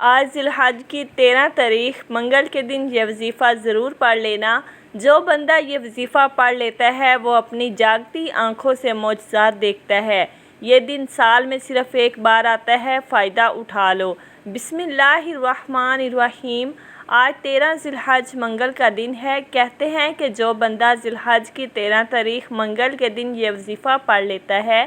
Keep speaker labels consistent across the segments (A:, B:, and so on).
A: آج ذی الحج کی 13 تاریخ منگل کے دن یہ وظیفہ ضرور پڑھ لینا۔ جو بندہ یہ وظیفہ پڑھ لیتا ہے وہ اپنی جاگتی آنکھوں سے معجزات دیکھتا ہے۔ یہ دن سال میں صرف ایک بار آتا ہے، فائدہ اٹھا لو۔ بسم اللہ الرحمن الرحیم۔ آج 13 ذی الحج منگل کا دن ہے۔ کہتے ہیں کہ جو بندہ ذی الحج کی 13 تاریخ منگل کے دن یہ وظیفہ پڑھ لیتا ہے،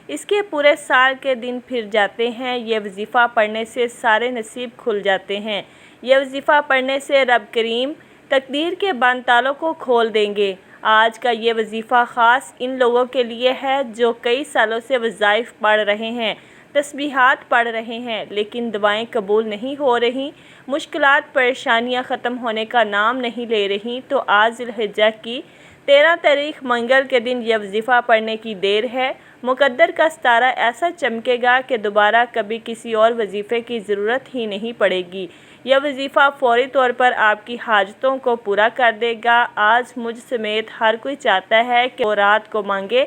A: اس کے پورے سال کے دن پھر جاتے ہیں۔ یہ وظیفہ پڑھنے سے سارے نصیب کھل جاتے ہیں۔ یہ وظیفہ پڑھنے سے رب کریم تقدیر کے بند تالوں کو کھول دیں گے۔ آج کا یہ وظیفہ خاص ان لوگوں کے لیے ہے جو کئی سالوں سے وظائف پڑھ رہے ہیں، تسبیحات پڑھ رہے ہیں، لیکن دعائیں قبول نہیں ہو رہی، مشکلات پریشانیاں ختم ہونے کا نام نہیں لے رہی۔ تو آج ذی الحجہ کی 13 تاریخ منگل کے دن یہ وظیفہ پڑھنے کی دیر ہے۔ مقدر کا ستارہ ایسا چمکے گا کہ دوبارہ کبھی کسی اور وظیفے کی ضرورت ہی نہیں پڑے گی۔ یہ وظیفہ فوری طور پر آپ کی حاجتوں کو پورا کر دے گا۔ آج مجھ سمیت ہر کوئی چاہتا ہے کہ وہ رات کو مانگے،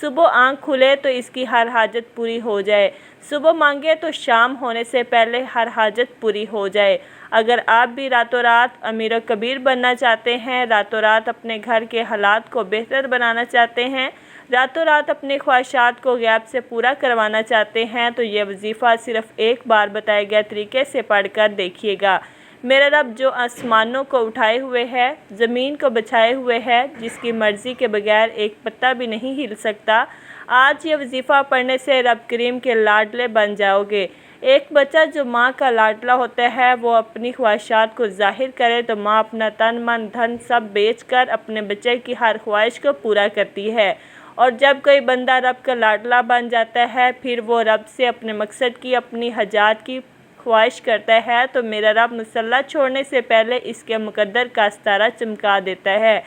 A: صبح آنکھ کھلے تو اس کی ہر حاجت پوری ہو جائے، صبح مانگے تو شام ہونے سے پہلے ہر حاجت پوری ہو جائے۔ اگر آپ بھی راتوں رات امیر و کبیر بننا چاہتے ہیں، راتوں رات اپنے گھر کے حالات کو بہتر بنانا چاہتے ہیں، راتوں رات اپنی خواہشات کو غیب سے پورا کروانا چاہتے ہیں، تو یہ وظیفہ صرف ایک بار بتائے گئے طریقے سے پڑھ کر دیکھیے گا۔ میرا رب جو آسمانوں کو اٹھائے ہوئے ہے، زمین کو بچھائے ہوئے ہے، جس کی مرضی کے بغیر ایک پتا بھی نہیں ہل سکتا، آج یہ وظیفہ پڑھنے سے رب کریم کے لاڈلے بن جاؤ گے۔ ایک بچہ جو ماں کا لاڈلا ہوتا ہے، وہ اپنی خواہشات کو ظاہر کرے تو ماں اپنا تن من دھن سب بیچ کر اپنے بچے کی ہر خواہش کو پورا کرتی ہے، اور جب کوئی بندہ رب کا لاڈلا بن جاتا ہے، پھر وہ رب سے اپنے مقصد کی، اپنی حاجات کی خواہش کرتا ہے، تو میرا رب مصلی چھوڑنے سے پہلے اس کے مقدر کا ستارہ چمکا دیتا ہے،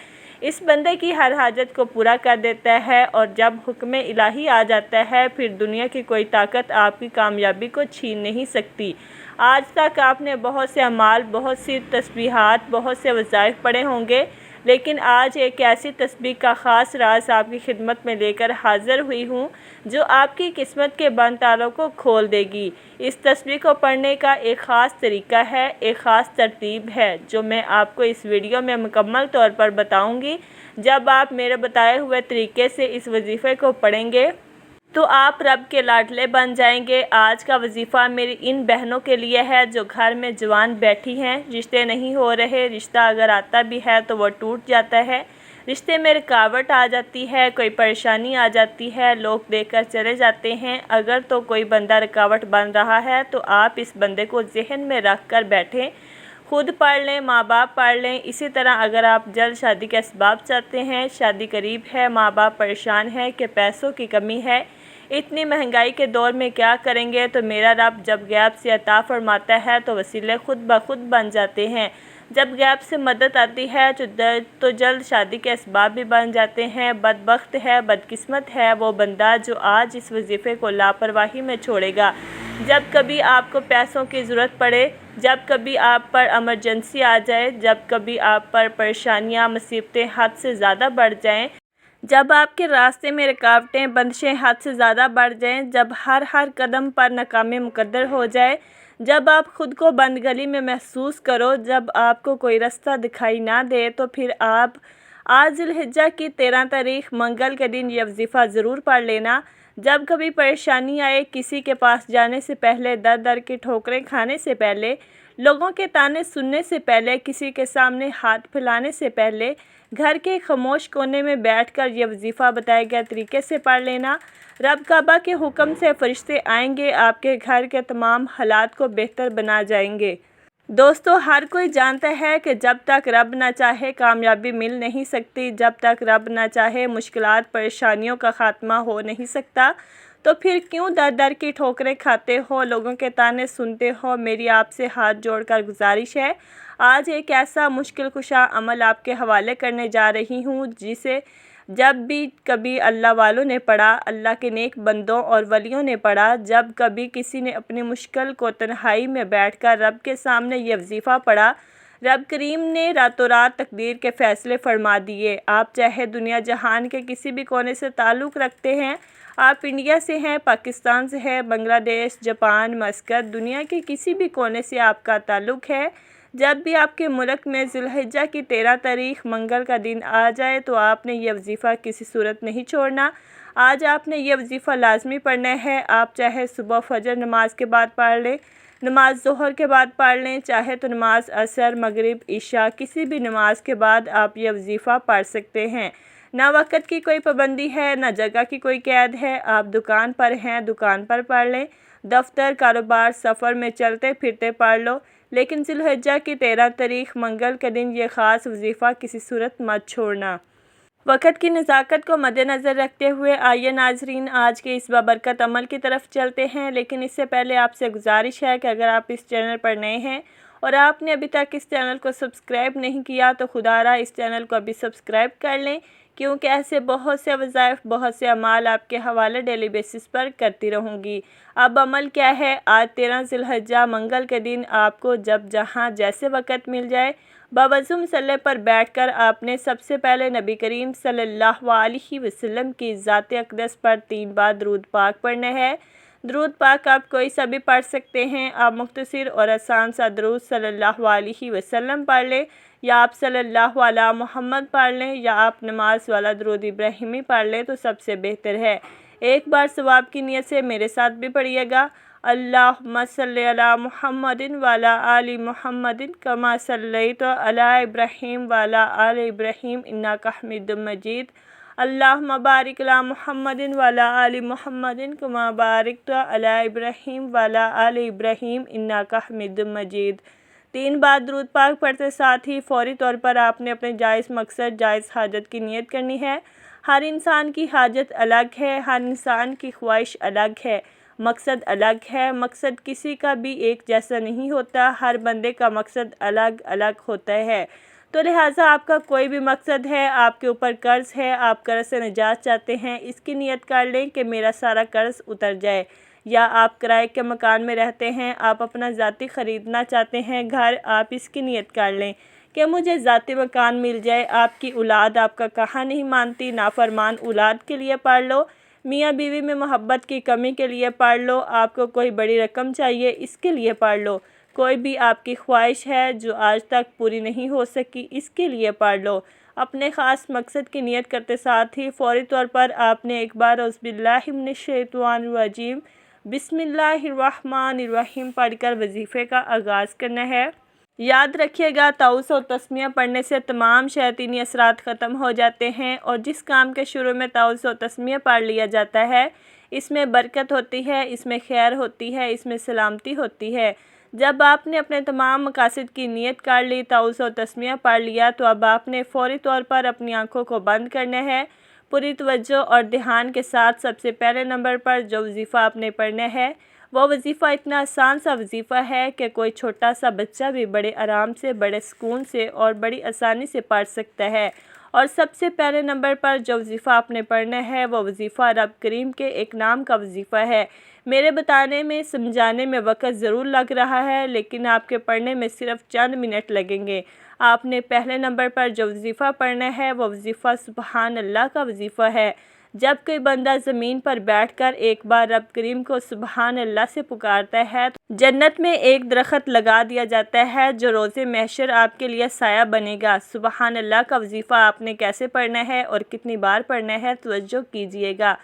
A: اس بندے کی ہر حاجت کو پورا کر دیتا ہے، اور جب حکم الہی آ جاتا ہے، پھر دنیا کی کوئی طاقت آپ کی کامیابی کو چھین نہیں سکتی۔ آج تک آپ نے بہت سے اعمال، بہت سی تسبیحات، بہت سے وظائف پڑھے ہوں گے، لیکن آج ایک ایسی تسبیح کا خاص راز آپ کی خدمت میں لے کر حاضر ہوئی ہوں جو آپ کی قسمت کے بند تالوں کو کھول دے گی۔ اس تسبیح کو پڑھنے کا ایک خاص طریقہ ہے، ایک خاص ترتیب ہے، جو میں آپ کو اس ویڈیو میں مکمل طور پر بتاؤں گی۔ جب آپ میرے بتائے ہوئے طریقے سے اس وظیفے کو پڑھیں گے تو آپ رب کے لاڈلے بن جائیں گے۔ آج کا وظیفہ میری ان بہنوں کے لیے ہے جو گھر میں جوان بیٹھی ہیں، رشتے نہیں ہو رہے، رشتہ اگر آتا بھی ہے تو وہ ٹوٹ جاتا ہے، رشتے میں رکاوٹ آ جاتی ہے، کوئی پریشانی آ جاتی ہے، لوگ دیکھ کر چلے جاتے ہیں۔ اگر تو کوئی بندہ رکاوٹ بن رہا ہے تو آپ اس بندے کو ذہن میں رکھ کر بیٹھیں، خود پڑھ لیں، ماں باپ پڑھ لیں۔ اسی طرح اگر آپ جلد شادی کے اسباب چاہتے ہیں، شادی قریب ہے، ماں باپ پریشان ہیں کہ پیسوں کی کمی ہے، اتنی مہنگائی کے دور میں کیا کریں گے، تو میرا رب جب غیب سے عطا فرماتا ہے تو وسیلے خود بخود بن جاتے ہیں۔ جب غیب سے مدد آتی ہے تو جلد شادی کے اسباب بھی بن جاتے ہیں۔ بدبخت ہے، بدقسمت ہے وہ بندہ جو آج اس وظیفے کو لاپرواہی میں چھوڑے گا۔ جب کبھی آپ کو پیسوں کی ضرورت پڑے، جب کبھی آپ پر ایمرجنسی آ جائے، جب کبھی آپ پر پریشانیاں، مصیبتیں حد سے زیادہ بڑھ جائیں، جب آپ کے راستے میں رکاوٹیں، بندشیں حد سے زیادہ بڑھ جائیں، جب ہر قدم پر ناکامی مقدر ہو جائے، جب آپ خود کو بند گلی میں محسوس کرو، جب آپ کو کوئی راستہ دکھائی نہ دے، تو پھر آپ آج ذی الحجہ کی 13 تاریخ منگل کے دن یہ وظیفہ ضرور پڑھ لینا۔ جب کبھی پریشانی آئے، کسی کے پاس جانے سے پہلے، در در کی ٹھوکریں کھانے سے پہلے، لوگوں کے طعنے سننے سے پہلے، کسی کے سامنے ہاتھ پھیلانے سے پہلے، گھر کے خاموش کونے میں بیٹھ کر یہ وظیفہ بتائے گئے طریقے سے پڑھ لینا۔ رب کعبہ کے حکم سے فرشتے آئیں گے، آپ کے گھر کے تمام حالات کو بہتر بنا جائیں گے۔ دوستو، ہر کوئی جانتا ہے کہ جب تک رب نہ چاہے کامیابی مل نہیں سکتی، جب تک رب نہ چاہے مشکلات، پریشانیوں کا خاتمہ ہو نہیں سکتا، تو پھر کیوں در در کی ٹھوکریں کھاتے ہو، لوگوں کے طعنے سنتے ہو؟ میری آپ سے ہاتھ جوڑ کر گزارش ہے، آج ایک ایسا مشکل کشا عمل آپ کے حوالے کرنے جا رہی ہوں جسے جب بھی کبھی اللہ والوں نے پڑھا، اللہ کے نیک بندوں اور ولیوں نے پڑھا، جب کبھی کسی نے اپنی مشکل کو تنہائی میں بیٹھ کر رب کے سامنے یہ وظیفہ پڑھا، رب کریم نے راتوں رات تقدیر کے فیصلے فرما دیے۔ آپ چاہے دنیا جہان کے کسی بھی کونے سے تعلق رکھتے ہیں، آپ انڈیا سے ہیں، پاکستان سے ہیں، بنگلہ دیش، جاپان، مسقط، دنیا کے کسی بھی کونے سے آپ کا تعلق ہے، جب بھی آپ کے ملک میں ذی الحجہ کی 13 تاریخ منگل کا دن آ جائے تو آپ نے یہ وظیفہ کسی صورت نہیں چھوڑنا۔ آج آپ نے یہ وظیفہ لازمی پڑھنا ہے۔ آپ چاہے صبح فجر نماز کے بعد پڑھ لیں، نماز ظہر کے بعد پڑھ لیں، چاہے تو نماز عصر، مغرب، عشاء، کسی بھی نماز کے بعد آپ یہ وظیفہ پڑھ سکتے ہیں۔ نہ وقت کی کوئی پابندی ہے، نہ جگہ کی کوئی قید ہے۔ آپ دکان پر ہیں، دکان پر پڑھ لیں، دفتر، کاروبار، سفر میں چلتے پھرتے پڑھ لو، لیکن ذی الحجہ کی 13 تاریخ منگل کے دن یہ خاص وظیفہ کسی صورت مت چھوڑنا۔ وقت کی نزاکت کو مد نظر رکھتے ہوئے آئیے ناظرین آج کے اس بابرکت عمل کی طرف چلتے ہیں، لیکن اس سے پہلے آپ سے گزارش ہے کہ اگر آپ اس چینل پر نئے ہیں اور آپ نے ابھی تک اس چینل کو سبسکرائب نہیں کیا تو خدا را اس چینل کو ابھی سبسکرائب کر لیں، کیونکہ ایسے بہت سے وظائف، بہت سے اعمال آپ کے حوالے ڈیلی بیسس پر کرتی رہوں گی۔ اب عمل کیا ہے؟ آج 13 ذی الحجہ منگل کے دن آپ کو جب جہاں جیسے وقت مل جائے باوضو مصلی پر بیٹھ کر آپ نے سب سے پہلے نبی کریم صلی اللہ علیہ وسلم کی ذات اقدس پر 3 بار درود پاک پڑھنا ہے۔ درود پاک آپ کوئی سا بھی پڑھ سکتے ہیں۔ آپ مختصر اور آسان سا درود صلی اللہ علیہ وسلم پڑھ لیں، یا آپ صلی اللہ علیہ محمد پڑھ لیں، یا آپ نماز والا درود ابراہیمی پڑھ لیں تو سب سے بہتر ہے۔ ایک بار ثواب کی نیت سے میرے ساتھ بھی پڑھیے گا۔ اللہم صلی علی محمد وعلی آل محمد کما صلیت علی ابراہیم وعلی آل ابراہیم انک حمید مجید۔ اللہم بارک علی محمد وعلی آل محمد کما بارکت علی ابراہیم وعلی آل ابراہیم انک حمید مجید۔ 3 بار درود پاک پڑھتے ساتھ ہی فوری طور پر آپ نے اپنے جائز مقصد، جائز حاجت کی نیت کرنی ہے۔ ہر انسان کی حاجت الگ ہے، ہر انسان کی خواہش الگ ہے، مقصد الگ ہے۔ مقصد کسی کا بھی ایک جیسا نہیں ہوتا، ہر بندے کا مقصد الگ الگ ہوتا ہے۔ تو لہٰذا آپ کا کوئی بھی مقصد ہے، آپ کے اوپر قرض ہے، آپ قرض سے نجات چاہتے ہیں، اس کی نیت کر لیں کہ میرا سارا قرض اتر جائے۔ یا آپ کرائے کے مکان میں رہتے ہیں، آپ اپنا ذاتی خریدنا چاہتے ہیں گھر، آپ اس کی نیت کر لیں کہ مجھے ذاتی مکان مل جائے۔ آپ کی اولاد آپ کا کہا نہیں مانتی، نافرمان اولاد کے لیے پڑھ لو، میاں بیوی میں محبت کی کمی کے لیے پڑھ لو، آپ کو کوئی بڑی رقم چاہیے اس کے لیے پڑھ لو، کوئی بھی آپ کی خواہش ہے جو آج تک پوری نہیں ہو سکی اس کے لیے پڑھ لو۔ اپنے خاص مقصد کی نیت کرتے ساتھ ہی فوری طور پر آپ نے ایک بار اعوذ باللہ من الشیطان الرجیم بسم اللہ الرحمن الرحیم پڑھ کر وظیفے کا آغاز کرنا ہے۔ یاد رکھیے گا تعوذ و تسمیہ پڑھنے سے تمام شیطینی اثرات ختم ہو جاتے ہیں، اور جس کام کے شروع میں تعوذ و تسمیہ پڑھ لیا جاتا ہے اس میں برکت ہوتی ہے، اس میں خیر ہوتی ہے، اس میں سلامتی ہوتی ہے۔ جب آپ نے اپنے تمام مقاصد کی نیت کر لی، تعوذ و تسمیہ پڑھ لیا، تو اب آپ نے فوری طور پر اپنی آنکھوں کو بند کرنا ہے۔ پوری توجہ اور دھیان کے ساتھ سب سے پہلے نمبر پر جو وظیفہ آپ نے پڑھنا ہے وہ وظیفہ اتنا آسان سا وظیفہ ہے کہ کوئی چھوٹا سا بچہ بھی بڑے آرام سے، بڑے سکون سے اور بڑی آسانی سے پڑھ سکتا ہے۔ اور سب سے پہلے نمبر پر جو وظیفہ آپ نے پڑھنا ہے وہ وظیفہ رب کریم کے ایک نام کا وظیفہ ہے۔ میرے بتانے میں، سمجھانے میں وقت ضرور لگ رہا ہے، لیکن آپ کے پڑھنے میں صرف چند منٹ لگیں گے۔ آپ نے پہلے نمبر پر جو وظیفہ پڑھنا ہے وہ وظیفہ سبحان اللہ کا وظیفہ ہے۔ جب کوئی بندہ زمین پر بیٹھ کر ایک بار رب کریم کو سبحان اللہ سے پکارتا ہے تو جنت میں ایک درخت لگا دیا جاتا ہے جو روز محشر آپ کے لیے سایہ بنے گا۔ سبحان اللہ کا وظیفہ آپ نے کیسے پڑھنا ہے اور کتنی بار پڑھنا ہے توجہ کیجئے گا۔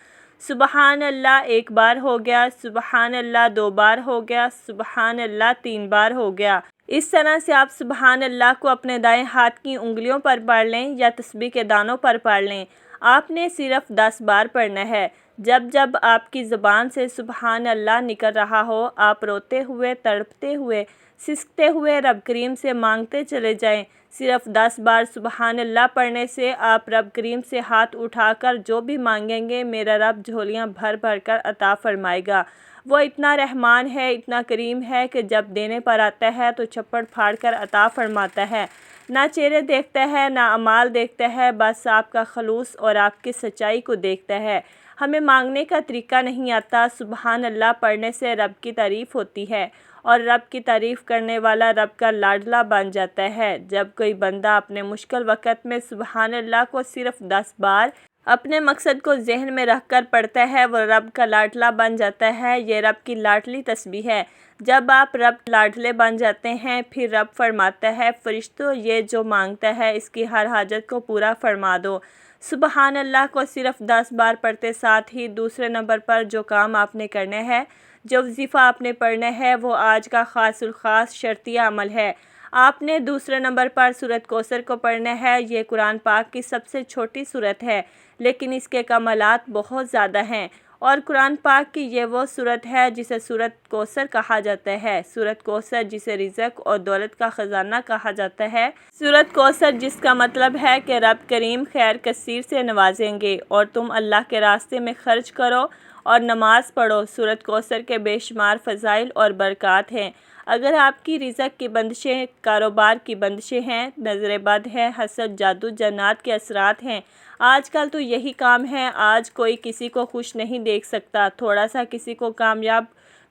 A: سبحان اللہ 1 بار ہو گیا، سبحان اللہ 2 بار ہو گیا، سبحان اللہ 3 بار ہو گیا۔ اس طرح سے آپ سبحان اللہ کو اپنے دائیں ہاتھ کی انگلیوں پر پڑھ لیں یا تسبیح کے دانوں پر پڑھ لیں۔ آپ نے صرف 10 بار پڑھنا ہے۔ جب جب آپ کی زبان سے سبحان اللہ نکل رہا ہو، آپ روتے ہوئے، تڑپتے ہوئے، سسکتے ہوئے رب کریم سے مانگتے چلے جائیں۔ صرف 10 بار سبحان اللہ پڑھنے سے آپ رب کریم سے ہاتھ اٹھا کر جو بھی مانگیں گے میرا رب جھولیاں بھر بھر کر عطا فرمائے گا۔ وہ اتنا رحمان ہے، اتنا کریم ہے کہ جب دینے پر آتا ہے تو چھپڑ پھاڑ کر عطا فرماتا ہے۔ نہ چہرے دیکھتا ہے، نہ اعمال دیکھتا ہے، بس آپ کا خلوص اور آپ کی سچائی کو دیکھتا ہے۔ ہمیں مانگنے کا طریقہ نہیں آتا، سبحان اللہ پڑھنے سے رب کی تعریف ہوتی ہے، اور رب کی تعریف کرنے والا رب کا لاڈلا بن جاتا ہے۔ جب کوئی بندہ اپنے مشکل وقت میں سبحان اللہ کو صرف 10 بار اپنے مقصد کو ذہن میں رکھ کر پڑھتا ہے وہ رب کا لاڈلا بن جاتا ہے۔ یہ رب کی لاڈلی تسبیح ہے۔ جب آپ رب کے لاڈلے بن جاتے ہیں پھر رب فرماتا ہے فرشتوں یہ جو مانگتا ہے اس کی ہر حاجت کو پورا فرما دو۔ سبحان اللہ کو صرف 10 بار پڑھتے ساتھ ہی دوسرے نمبر پر جو کام آپ نے کرنے ہے، جو وظیفہ آپ نے پڑھنا ہے وہ آج کا خاص الخاص شرطیہ عمل ہے۔ آپ نے دوسرے نمبر پر سورۃ کوثر کو پڑھنا ہے۔ یہ قرآن پاک کی سب سے چھوٹی سورت ہے لیکن اس کے کمالات بہت زیادہ ہیں، اور قرآن پاک کی یہ وہ سورت ہے جسے سورۃ کوثر کہا جاتا ہے۔ سورۃ کوثر جسے رزق اور دولت کا خزانہ کہا جاتا ہے۔ سورۃ کوثر جس کا مطلب ہے کہ رب کریم خیر کثیر سے نوازیں گے اور تم اللہ کے راستے میں خرچ کرو اور نماز پڑھو۔ سورۃ کوثر کے بے شمار فضائل اور برکات ہیں۔ اگر آپ کی رزق کی بندشیں، کاروبار کی بندشیں ہیں، نظر بد ہے، حسد، جادو، جنات کے اثرات ہیں، آج کل تو یہی کام ہے۔ آج کوئی کسی کو خوش نہیں دیکھ سکتا۔ تھوڑا سا کسی کو کامیاب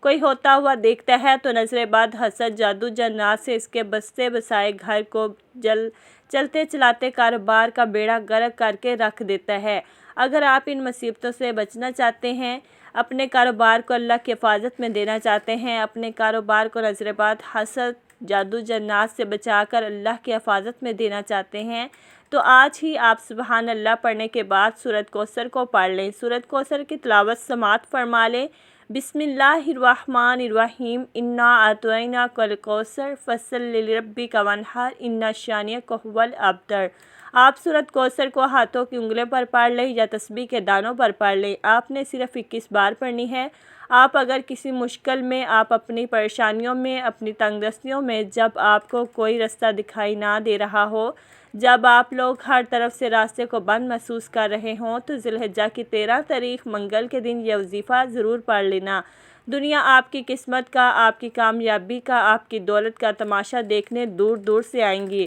A: کوئی ہوتا ہوا دیکھتا ہے تو نظر بد، حسد، جادو، جنات سے اس کے بستے بسائے گھر کو چلتے چلاتے کاروبار کا بیڑا غرق کر کے رکھ دیتا ہے۔ اگر آپ ان مصیبتوں سے بچنا چاہتے ہیں، اپنے کاروبار کو اللہ کی حفاظت میں دینا چاہتے ہیں، اپنے کاروبار کو نظر بد، حسد، جادو، جنات سے بچا کر اللہ کی حفاظت میں دینا چاہتے ہیں تو آج ہی آپ سبحان اللہ پڑھنے کے بعد سورۃ کوثر کو پڑھ لیں۔ سورۃ کوثر کی تلاوت سماعت فرما لیں۔ بسم اللہ الرحمن الرحیم انا اعطیناک الکوثر فصلی لربک وانحر ان شانئک ھو الابتر۔ آپ سورۃ کوثر کو ہاتھوں کی انگلیوں پر پڑھ لیں یا تسبیح کے دانوں پر پڑھ لیں۔ آپ نے صرف 21 بار پڑھنی ہے۔ آپ اگر کسی مشکل میں، آپ اپنی پریشانیوں میں، اپنی تنگ دستیوں میں، جب آپ کو کوئی رستہ دکھائی نہ دے رہا ہو، جب آپ لوگ ہر طرف سے راستے کو بند محسوس کر رہے ہوں تو ذی الحجہ کی 13 تاریخ منگل کے دن یہ وظیفہ ضرور پڑھ لینا۔ دنیا آپ کی قسمت کا، آپ کی کامیابی کا، آپ کی دولت کا تماشا دیکھنے دور دور سے آئیں گی۔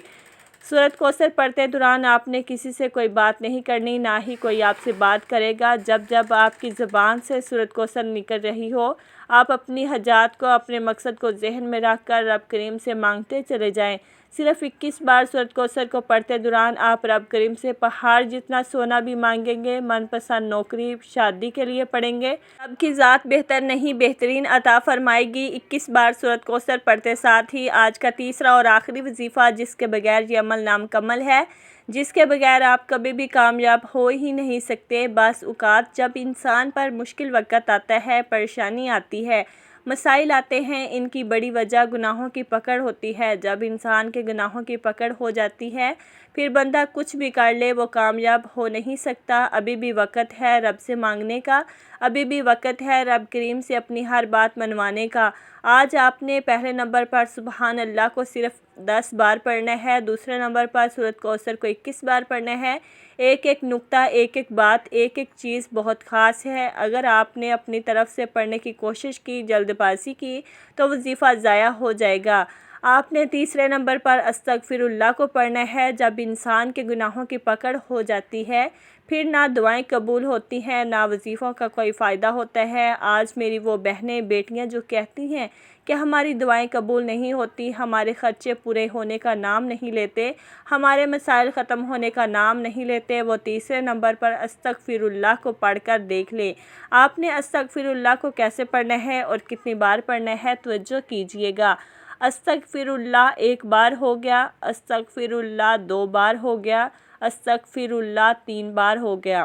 A: سورۃ کوثر پڑھتے دوران آپ نے کسی سے کوئی بات نہیں کرنی، نہ ہی کوئی آپ سے بات کرے گا۔ جب جب آپ کی زبان سے سورۃ کوثر نکل رہی ہو، آپ اپنی حاجات کو، اپنے مقصد کو ذہن میں رکھ کر رب کریم سے مانگتے چلے جائیں۔ صرف 21 بار سورۃ کوثر کو پڑھتے دوران آپ رب کریم سے پہاڑ جتنا سونا بھی مانگیں گے، من پسند نوکری، شادی کے لیے پڑھیں گے، رب کی ذات بہتر نہیں بہترین عطا فرمائے گی۔ 21 بار سورۃ کوثر پڑھتے ساتھ ہی آج کا تیسرا اور آخری وظیفہ جس کے بغیر یہ عمل نامکمل ہے، جس کے بغیر آپ کبھی بھی کامیاب ہو ہی نہیں سکتے۔ بعض اوقات جب انسان پر مشکل وقت آتا ہے، پریشانی آتی ہے، مسائل آتے ہیں، ان کی بڑی وجہ گناہوں کی پکڑ ہوتی ہے۔ جب انسان کے گناہوں کی پکڑ ہو جاتی ہے پھر بندہ کچھ بھی کر لے وہ کامیاب ہو نہیں سکتا۔ ابھی بھی وقت ہے رب سے مانگنے کا، ابھی بھی وقت ہے رب کریم سے اپنی ہر بات منوانے کا۔ آج آپ نے پہلے نمبر پر سبحان اللہ کو صرف 10 بار پڑھنا ہے، دوسرے نمبر پر سورۃ کوثر کو 21 بار پڑھنا ہے۔ ایک ایک نقطہ، ایک ایک بات، ایک ایک چیز بہت خاص ہے۔ اگر آپ نے اپنی طرف سے پڑھنے کی کوشش کی، جلد بازی کی تو وظیفہ ضائع ہو جائے گا۔ آپ نے تیسرے نمبر پر استغفر اللہ کو پڑھنا ہے۔ جب انسان کے گناہوں کی پکڑ ہو جاتی ہے پھر نہ دعائیں قبول ہوتی ہیں، نہ وظیفوں کا کوئی فائدہ ہوتا ہے۔ آج میری وہ بہنیں، بیٹیاں جو کہتی ہیں کہ ہماری دعائیں قبول نہیں ہوتی، ہمارے خرچے پورے ہونے کا نام نہیں لیتے، ہمارے مسائل ختم ہونے کا نام نہیں لیتے، وہ تیسرے نمبر پر استغفر اللہ کو پڑھ کر دیکھ لیں۔ آپ نے استغفر اللہ کو کیسے پڑھنا ہے اور کتنی بار پڑھنا ہے توجہ کیجئے گا۔ استغفر اللہ 1 بار ہو گیا، استغفر اللہ 2 بار ہو گیا، استغفر اللہ 3 بار ہو گیا۔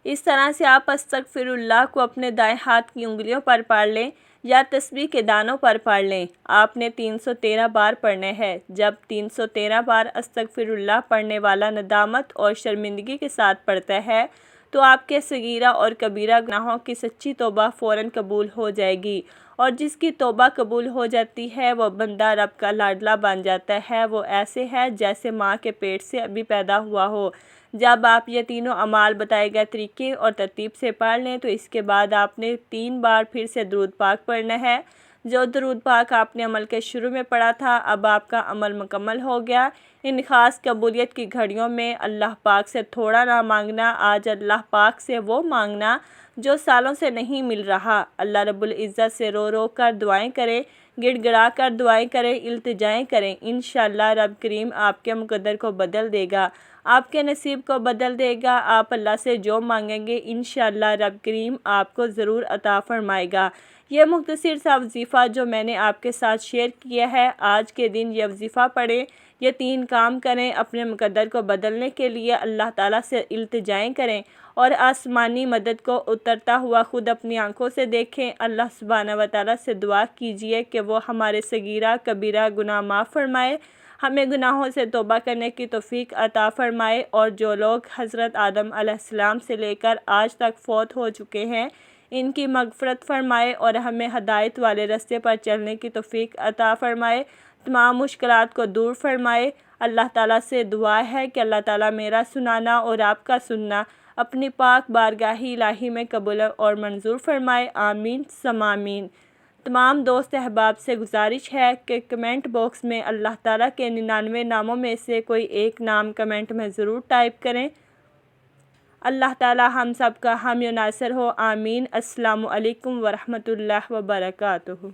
A: اس طرح سے آپ استغفر اللہ کو اپنے دائیں ہاتھ کی انگلیوں پر پڑھ لیں یا تسبیح کے دانوں پر پڑھ لیں۔ آپ نے 313 بار پڑھنا ہے۔ جب 313 بار استغفر اللہ پڑھنے والا ندامت اور شرمندگی کے ساتھ پڑھتا ہے تو آپ کے صغیرہ اور کبیرہ گناہوں کی سچی توبہ فوراً قبول ہو جائے گی، اور جس کی توبہ قبول ہو جاتی ہے وہ بندہ رب کا لاڈلا بن جاتا ہے۔ وہ ایسے ہے جیسے ماں کے پیٹ سے ابھی پیدا ہوا ہو۔ جب آپ یہ تینوں اعمال بتائے گئے طریقے اور ترتیب سے پڑھ لیں تو اس کے بعد آپ نے 3 بار پھر سے درود پاک پڑھنا ہے۔ جو درود پاک آپ نے عمل کے شروع میں پڑھا تھا اب آپ کا عمل مکمل ہو گیا۔ ان خاص قبولیت کی گھڑیوں میں اللہ پاک سے تھوڑا نہ مانگنا، آج اللہ پاک سے وہ مانگنا جو سالوں سے نہیں مل رہا۔ اللہ رب العزت سے رو رو کر دعائیں کریں، گڑ گڑا کر دعائیں کریں، التجائیں کریں، انشاءاللہ رب کریم آپ کے مقدر کو بدل دے گا۔ آپ کے نصیب کو بدل دے گا۔ آپ اللہ سے جو مانگیں گے انشاءاللہ رب کریم آپ کو ضرور عطا فرمائے گا۔ یہ مختصر سا وظیفہ جو میں نے آپ کے ساتھ شیئر کیا ہے، آج کے دن یہ وظیفہ پڑھیں، یہ 3 کام کریں، اپنے مقدر کو بدلنے کے لیے اللہ تعالیٰ سے التجائیں کریں اور آسمانی مدد کو اترتا ہوا خود اپنی آنکھوں سے دیکھیں۔ اللہ سبحانہ و تعالیٰ سے دعا کیجئے کہ وہ ہمارے صغیرہ کبیرہ گناہ معاف فرمائے، ہمیں گناہوں سے توبہ کرنے کی توفیق عطا فرمائے، اور جو لوگ حضرت آدم علیہ السلام سے لے کر آج تک فوت ہو چکے ہیں ان کی مغفرت فرمائے اور ہمیں ہدایت والے راستے پر چلنے کی توفیق عطا فرمائے، تمام مشکلات کو دور فرمائے۔ اللہ تعالیٰ سے دعا ہے کہ اللہ تعالیٰ میرا سنانا اور آپ کا سننا اپنی پاک بارگاہ الہی میں قبول اور منظور فرمائے، آمین ثم آمین۔ تمام دوست احباب سے گزارش ہے کہ کمنٹ باکس میں اللہ تعالیٰ کے 99 ناموں میں سے کوئی ایک نام کمنٹ میں ضرور ٹائپ کریں۔ اللہ تعالیٰ ہم سب کا حامی و ناصر ہو، آمین۔ السلام علیکم ورحمۃ اللہ وبرکاتہ۔